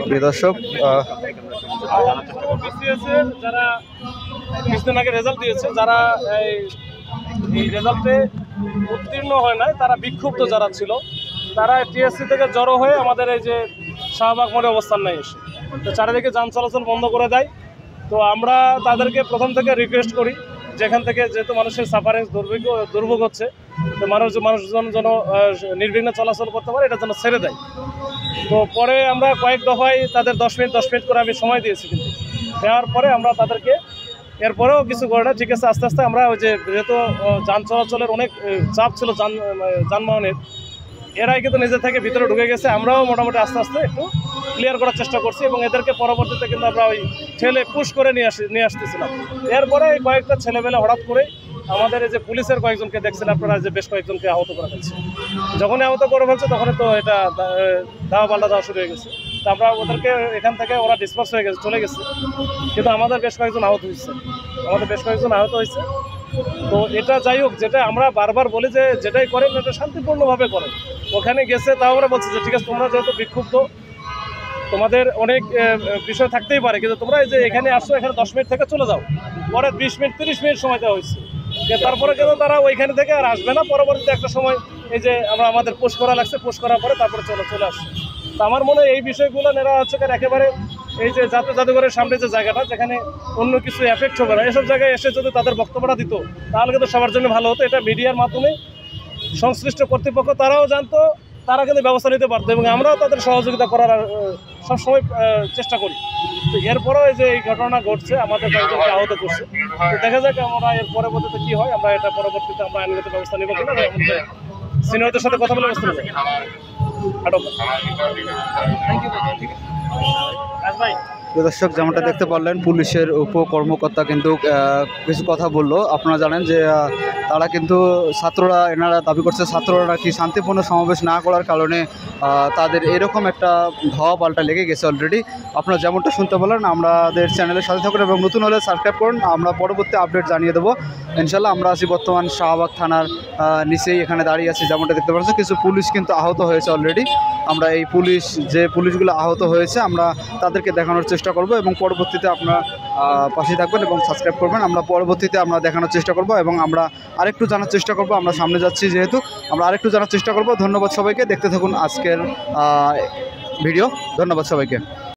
প্রিয় দর্শক, যারা কিছুদিন আগে রেজাল্ট দিয়েছে, যারা এই রেজাল্টে উত্তীর্ণ হয় নাই, তারা বিক্ষুব্ধ যারা ছিল, তারা টিএসসি থেকে জড়ো হয়ে আমাদের এই যে শাহবাগ মোড়ে অবস্থান নেয় এসে তো চারিদিকে যান চলাচল বন্ধ করে দেয়। তো আমরা তাদেরকে প্রথম থেকে রিকোয়েস্ট করি, যেখান থেকে যেহেতু মানুষের সাফারেন্স দুর্ভোগ হচ্ছে, তো মানুষজন যেন নির্বিঘ্নে চলাচল করতে পারে, এটা যেন ছেড়ে দেয়। তো পরে আমরা কয়েক দফায় তাদের 10 মিনিট করে আমি সময় দিয়েছি, কিন্তু দেওয়ার পরে আমরা তাদেরকে এরপরেও কিছু করে না। ঠিক আছে, আস্তে আস্তে আমরা ওই যে যেহেতু যান চলাচলের অনেক চাপ ছিল যানবাহনের, এরাই কিন্তু নিজে থেকে ভিতরে ঢুকে গেছে। আমরাও মোটামুটি আস্তে আস্তে একটু ক্লিয়ার করার চেষ্টা করছি এবং এদেরকে পরবর্তীতে কিন্তু আমরা ওই ঠেলে পুশ করে নিয়ে আসতেছিলাম। এরপরে এই কয়েকটা ছেলেমেলে হঠাৎ করে আমাদের এই যে পুলিশের কয়েকজনকে দেখছিলেন আপনারা, যে বেশ কয়েকজনকে আহত করে ফেলছে। যখনই আহত করে ফেলছে তখনই তো এটা দাওয়া পাল্টা দেওয়া শুরু হয়ে গেছে। তো আমরা ওদেরকে এখান থেকে, ওরা ডিসপার্স হয়ে গেছে, চলে গেছে, কিন্তু আমাদের বেশ কয়েকজন আহত হয়েছে। তো এটা যাই হোক, যেটা আমরা বারবার বলি যে যেটাই করেন এটা শান্তিপূর্ণভাবে করেন। ওখানে গেছে, তাও আমরা বলছি যে ঠিক আছে, তোমরা যেহেতু বিক্ষুব্ধ, তোমাদের অনেক বিষয় থাকতেই পারে, কিন্তু তোমরা এই যে এখানে আসছো, এখানে 10 মিনিট থেকে চলে যাও। পরে 20 মিনিট 30 মিনিট সময় দেওয়া হয়েছে, তারপরে কিন্তু তারা ওইখানে থেকে আর আসবে না। পরবর্তীতে একটা সময় এই যে আমাদের পোস্ট করা লাগছে, পোস্ট করার পরে তারপরে চলে আসছে। তো আমার মনে হয় এই বিষয়গুলো নেওয়া হচ্ছে একেবারে এই যে জাদুঘরের সামনে যে জায়গাটা, যেখানে অন্য কিছু এফেক্ট হবে না, এসব জায়গায় এসে যদি তাদের বক্তব্যটা দিত, তাহলে কিন্তু সবার জন্য ভালো হতো। এটা মিডিয়ার মাধ্যমে সংশ্লিষ্ট কর্তৃপক্ষ তারাও জানতো, তারা কিন্তু ব্যবস্থা নিতে পারতো এবং আমরাও তাদের সহযোগিতা করার সবসময় চেষ্টা করি। তো এরপরেও এই যে এই ঘটনা ঘটছে, আমাদের কয়েকজনকে আহত করছে। তো দেখা যাক আমরা এর পরবর্তীতে কী হয়, আমরা এটা পরবর্তীতে আমরা আইনগত ব্যবস্থা নেব কিনা, আমাদের সিনিয়রদের সাথে কথা বলে ব্যবস্থা নেব। দর্শক, যেমনটা দেখতে পারলেন, পুলিশের উপকর্মকর্তা কিন্তু কিছু কথা বললো। আপনারা জানেন যে তারা কিন্তু এনারা দাবি করছে ছাত্ররা নাকি শান্তিপূর্ণ সমাবেশ না করার কারণে তাদের এরকম একটা ধাওয়া পাল্টা লেগে গেছে অলরেডি। আপনারা যেমনটা শুনতে বলেন, আমাদের চ্যানেলের সাথে থাকুন এবং নতুন হলে সাবস্ক্রাইব করুন। আমরা পরবর্তী আপডেট জানিয়ে দেবো ইনশাল্লাহ। আমরা আছি বর্তমান শাহবাগ থানার নিচেই, এখানে দাঁড়িয়ে আছি। যেমনটা দেখতে পাচ্ছি, কিছু পুলিশ কিন্তু আহত হয়েছে অলরেডি। আমরা এই পুলিশগুলো আহত হয়েছে, আমরা তাদেরকে দেখানোর চেষ্টা করব এবং পরবর্তীতে আপনারা পাশে থাকবেন এবং সাবস্ক্রাইব করবেন। আমরা পরবর্তীতে আমরা দেখানোর চেষ্টা করব এবং আমরা আরেকটু জানার চেষ্টা করব। আমরা সামনে যাচ্ছি যেহেতু, আমরা আরেকটু জানার চেষ্টা করব। ধন্যবাদ সবাইকে, দেখতে থাকুন আজকের ভিডিও। ধন্যবাদ সবাইকে।